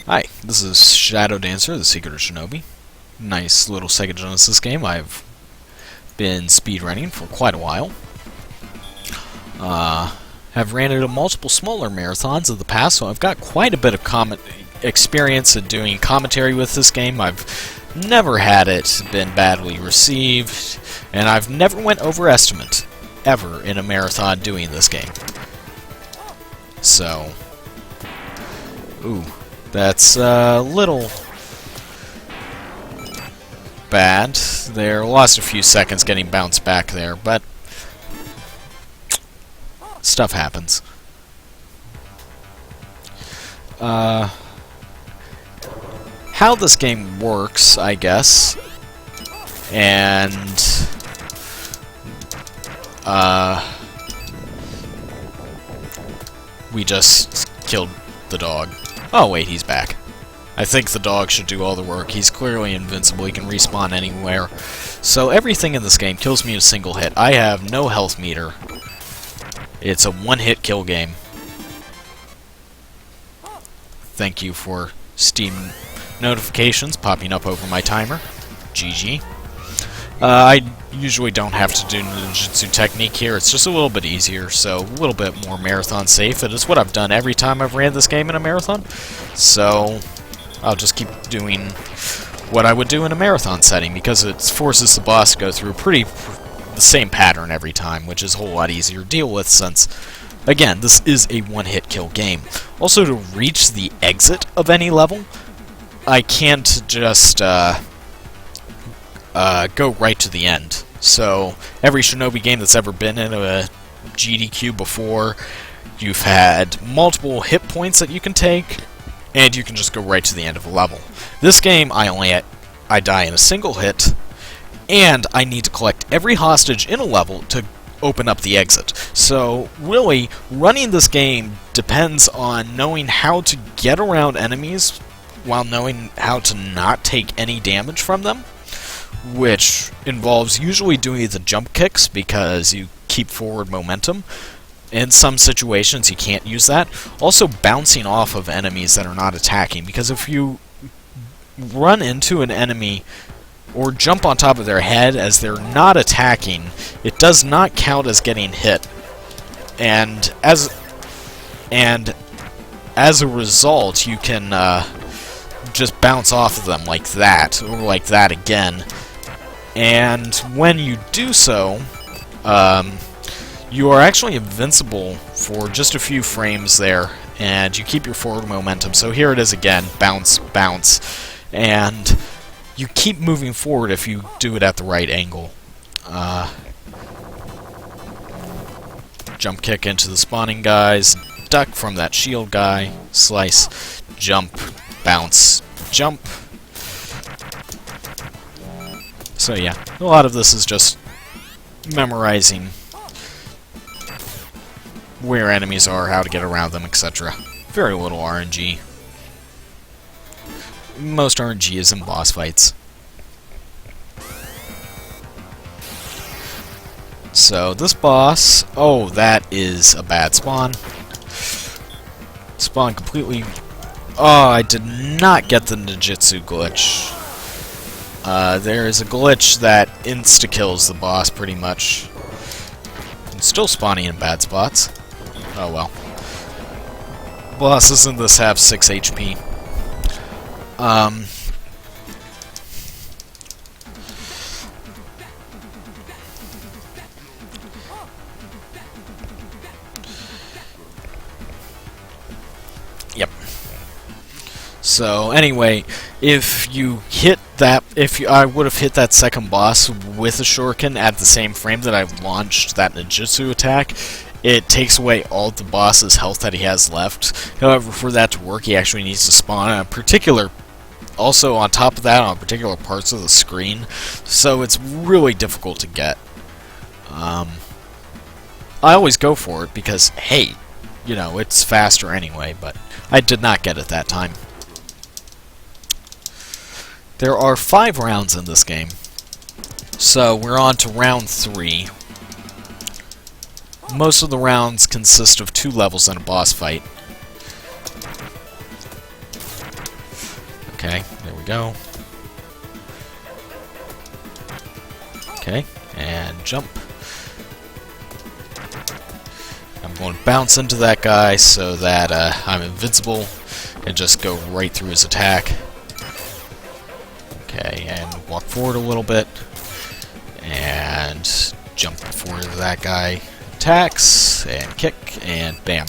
Hi, this is Shadow Dancer, the Secret of Shinobi. Nice little Sega Genesis game I've been speedrunning for quite a while. Have ran into multiple smaller marathons in the past, so I've got quite a bit of experience in doing commentary with this game. I've never had it been badly received, and I've never went overestimate, ever, in a marathon doing this game. So, ooh. That's a little bad. There lost a few seconds getting bounced back there, but stuff happens. How this game works, I guess, and we just killed the dog. Oh wait, he's back. I think the dog should do all the work. He's clearly invincible. He can respawn anywhere. So everything in this game kills me in a single hit. I have no health meter. It's a one-hit kill game. Thank you for Steam notifications popping up over my timer. GG. I usually don't have to do ninjutsu technique here. It's just a little bit easier, so a little bit more marathon safe. It is what I've done every time I've ran this game in a marathon. So I'll just keep doing what I would do in a marathon setting, because it forces the boss to go through the same pattern every time, which is a whole lot easier to deal with since, again, this is a one-hit kill game. Also, to reach the exit of any level, I can't just go right to the end. So every Shinobi game that's ever been in a GDQ before, you've had multiple hit points that you can take, and you can just go right to the end of a level. This game, I die in a single hit, and I need to collect every hostage in a level to open up the exit. So really, running this game depends on knowing how to get around enemies while knowing how to not take any damage from them, which involves usually doing the jump kicks because you keep forward momentum. In some situations you can't use that. Also bouncing off of enemies that are not attacking, because if you run into an enemy or jump on top of their head as they're not attacking, it does not count as getting hit. And as a result, you can just bounce off of them like that, or like that again. And when you do so, you are actually invincible for just a few frames there, and you keep your forward momentum. So here it is again, bounce, bounce, and you keep moving forward if you do it at the right angle. Jump kick into the spawning guys, duck from that shield guy, slice, jump, bounce, jump. So yeah, a lot of this is just memorizing where enemies are, how to get around them, etc. Very little RNG. Most RNG is in boss fights. So this boss, oh, that is a bad spawn. Spawn completely... Oh, I did not get the ninjutsu glitch. There is a glitch that insta-kills the boss, pretty much. I'm still spawning in bad spots. Oh well. Bosses in this have 6 HP. Yep. So anyway, if you hit that, I would have hit that second boss with a Shuriken at the same frame that I launched that ninjutsu attack, it takes away all the boss's health that he has left. However, for that to work, he actually needs to spawn on a particular, also on top of that, on particular parts of the screen, so it's really difficult to get. I always go for it because, hey, you know, it's faster anyway, but I did not get it that time. There are 5 rounds in this game, so we're on to round 3. Most of the rounds consist of 2 levels and a boss fight. Okay, there we go. Okay, and jump. I'm going to bounce into that guy so that I'm invincible and just go right through his attack. Okay, and walk forward a little bit and jump before that guy attacks and kick and bam.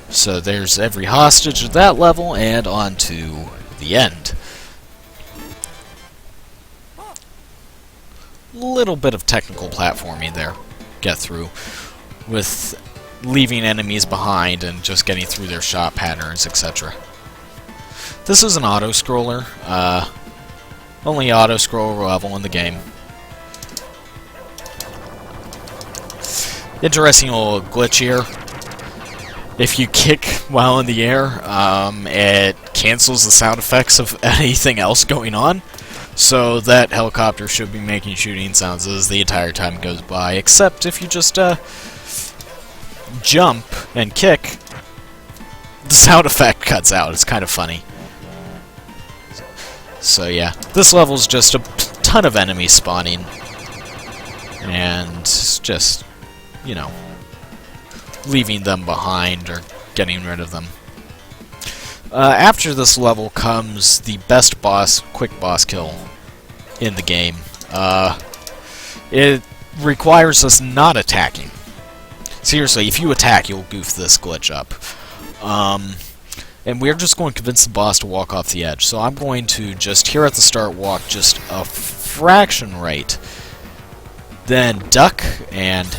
So there's every hostage at that level and on to the end. Little bit of technical platforming there. Get through with leaving enemies behind and just getting through their shot patterns, etc. This is an auto-scroller. Only auto-scroller level in the game. Interesting little glitch here. If you kick while in the air, it cancels the sound effects of anything else going on. So that helicopter should be making shooting sounds as the entire time goes by, except if you just jump and kick, the sound effect cuts out. It's kind of funny. So yeah, this level's just a ton of enemies spawning, and just, you know, leaving them behind or getting rid of them. After this level comes the best boss, quick boss kill in the game. It requires us not attacking. Seriously, if you attack, you'll goof this glitch up. And we're just going to convince the boss to walk off the edge. So I'm going to just, here at the start, walk just a fraction right. Then duck and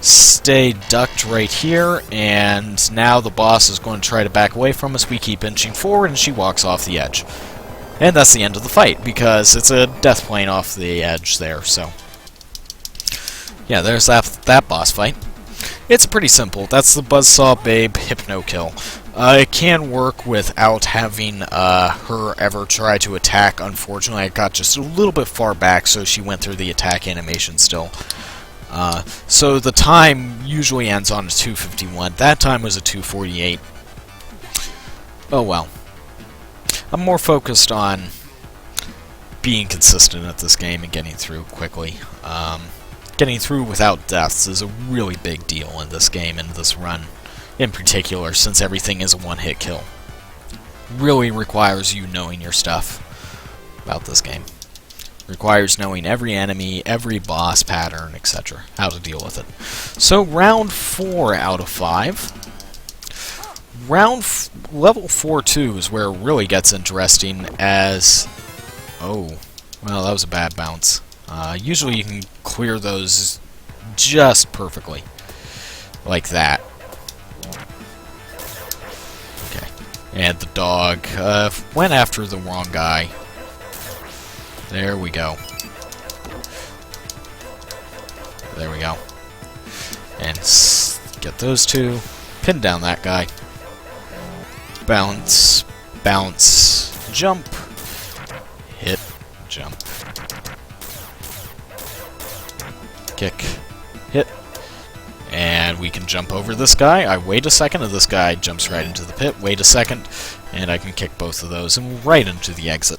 stay ducked right here, and now the boss is going to try to back away from us. We keep inching forward, and she walks off the edge. And that's the end of the fight, because it's a death plane off the edge there, so... yeah, there's that boss fight. It's pretty simple. That's the Buzzsaw Babe Hypno Kill. It can work without having her ever try to attack. Unfortunately, I got just a little bit far back, so she went through the attack animation still. So the time usually ends on a 2:51. That time was a 2:48. Oh well. I'm more focused on being consistent at this game and getting through quickly. Getting through without deaths is a really big deal in this game and this run in particular, since everything is a one-hit kill. Really requires you knowing your stuff about this game. Requires knowing every enemy, every boss pattern, etc. How to deal with it. So round 4 out of 5. Level 4-2 is where it really gets interesting as... oh, well, that was a bad bounce. Usually you can clear those just perfectly. Like that. Okay. And the dog went after the wrong guy. There we go. There we go. And get those two. Pin down that guy. Bounce. Bounce. Jump. Hit. Jump. Kick. Hit. And we can jump over this guy. I wait a second, and this guy jumps right into the pit. Wait a second, and I can kick both of those and right into the exit.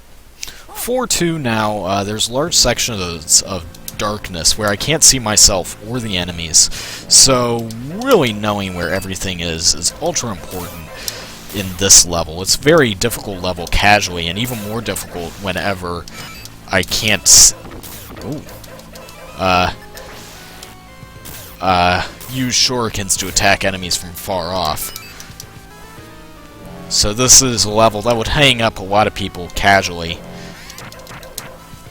4-2 now, there's large sections of darkness where I can't see myself or the enemies, so really knowing where everything is ultra important in this level. It's a very difficult level casually, and even more difficult whenever I can't use shurikens to attack enemies from far off. So this is a level that would hang up a lot of people casually.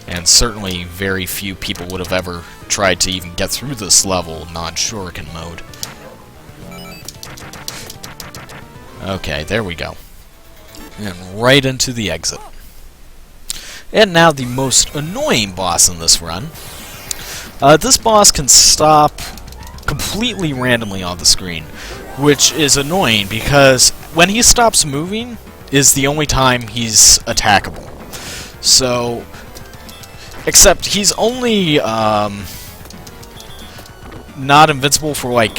And certainly very few people would have ever tried to even get through this level non-shuriken mode. Okay, there we go. And right into the exit. And now the most annoying boss in this run. This boss can stop completely randomly on the screen, which is annoying because when he stops moving is the only time he's attackable. So... except he's only not invincible for like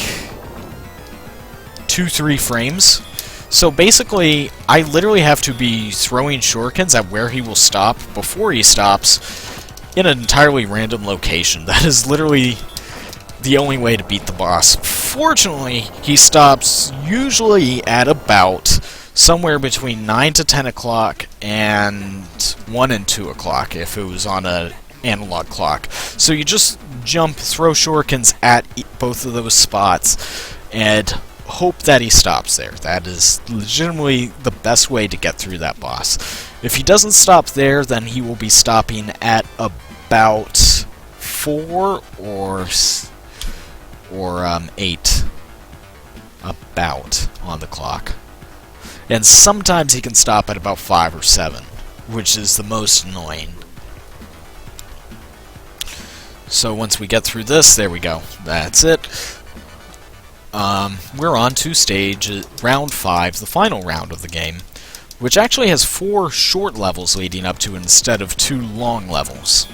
2-3 frames. So basically, I literally have to be throwing shurikens at where he will stop before he stops in an entirely random location. That is literally the only way to beat the boss. Fortunately, he stops usually at about somewhere between 9 to 10 o'clock and 1 and 2 o'clock if it was on an analog clock. So you just jump, throw shurikens at both of those spots, and hope that he stops there. That is legitimately the best way to get through that boss. If he doesn't stop there, then he will be stopping at about 4 or 8 about on the clock. And sometimes he can stop at about 5 or 7, which is the most annoying. So once we get through this, there we go. That's it. We're on to stage round 5, the final round of the game, which actually has 4 short levels leading up to it instead of 2 long levels.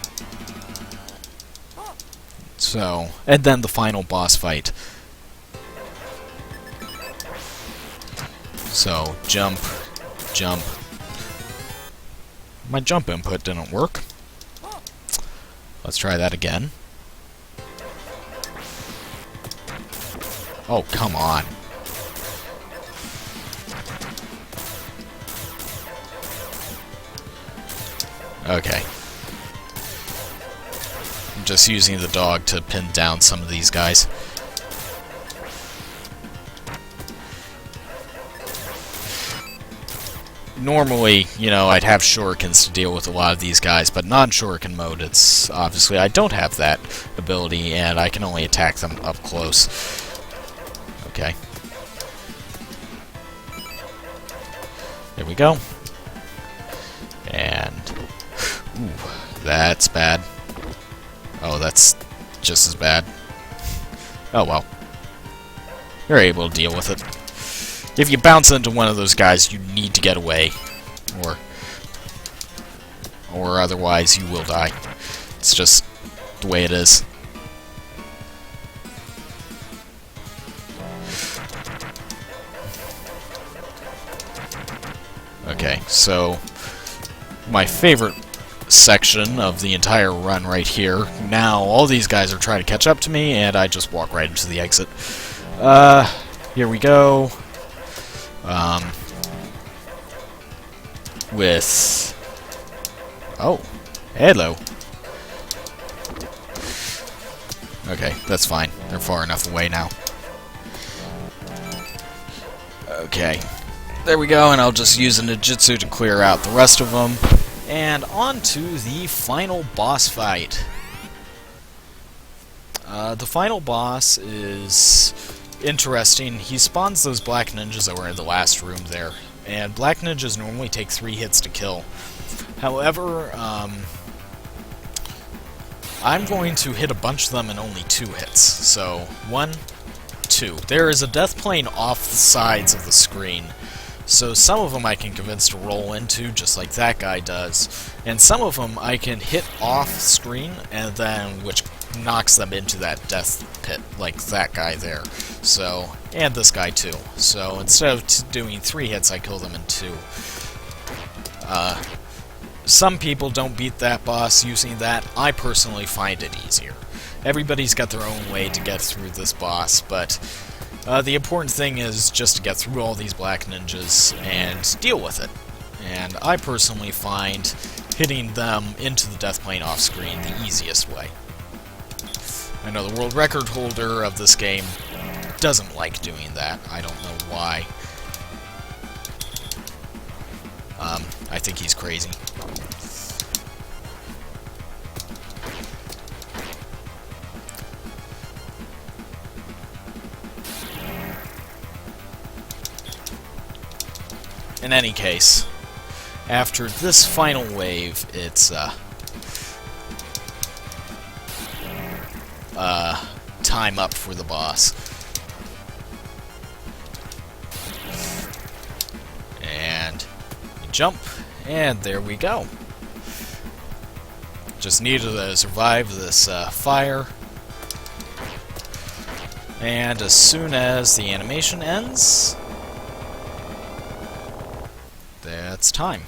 So, and then the final boss fight. So, jump, jump. My jump input didn't work. Let's try that again. Oh, come on. Okay. I'm just using the dog to pin down some of these guys. Normally, you know, I'd have shurikens to deal with a lot of these guys, but non-shuriken mode, it's obviously I don't have that ability, and I can only attack them up close. Okay. There we go. And... ooh, that's bad. Oh, that's just as bad. Oh well. You're able to deal with it. If you bounce into one of those guys, you need to get away. Or otherwise you will die. It's just the way it is. Okay, so my favorite section of the entire run right here. Now all these guys are trying to catch up to me, and I just walk right into the exit. Here we go. With... oh, hello. Okay, that's fine. They're far enough away now. Okay. There we go, and I'll just use a ninjutsu to clear out the rest of them. And on to the final boss fight. The final boss is interesting. He spawns those black ninjas that were in the last room there. And black ninjas normally take 3 hits to kill. However, I'm going to hit a bunch of them in only 2 hits. So, 1, 2. There is a death plane off the sides of the screen. So some of them I can convince to roll into, just like that guy does. And some of them I can hit off screen, and then which knocks them into that death pit, like that guy there. So, and this guy too. So instead of doing 3 hits, I kill them in 2. Some people don't beat that boss using that. I personally find it easier. Everybody's got their own way to get through this boss, but the important thing is just to get through all these black ninjas and deal with it. And I personally find hitting them into the death plane off screen the easiest way. I know the world record holder of this game doesn't like doing that. I don't know why. I think he's crazy. In any case, after this final wave, it's time up for the boss. And you jump, and there we go. Just needed to survive this fire. And as soon as the animation ends, it's time.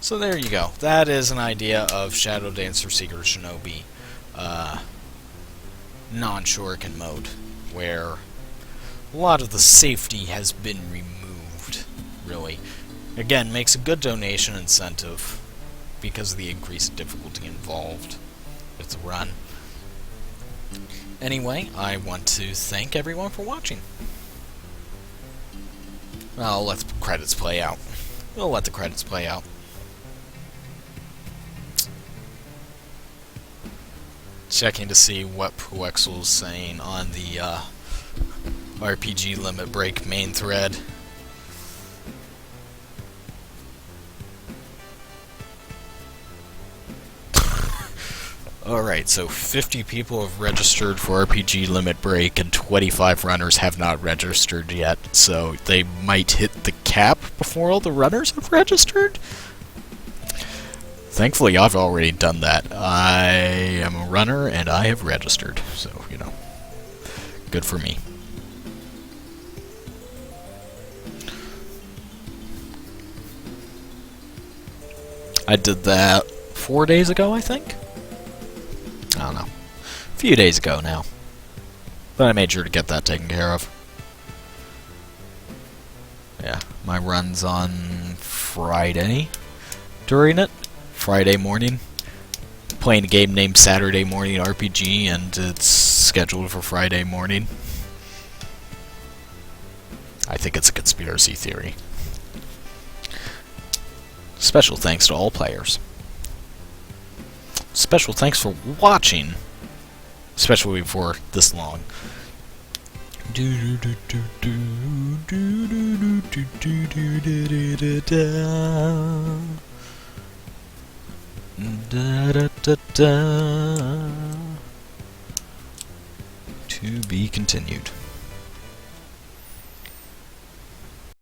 So there you go. That is an idea of Shadow Dancer Secret Shinobi non-Shuriken mode, where a lot of the safety has been removed, really. Again, makes a good donation incentive because of the increased difficulty involved with the run. Anyway, I want to thank everyone for watching. Well, I'll let the credits play out. We'll let the credits play out. Checking to see what Puexel's saying on the RPG Limit Break main thread. Alright, so 50 people have registered for RPG Limit Break and 25 runners have not registered yet, so they might hit the cap before all the runners have registered? Thankfully, I've already done that. I am a runner and I have registered, so, you know, good for me. I did that 4 days ago, I think? I don't know. A few days ago now. But I made sure to get that taken care of. Yeah, my run's on Friday during it. Friday morning. Playing a game named Saturday Morning RPG, and it's scheduled for Friday morning. I think it's a conspiracy theory. Special thanks to all players. Special thanks for watching, especially for this long. To be continued.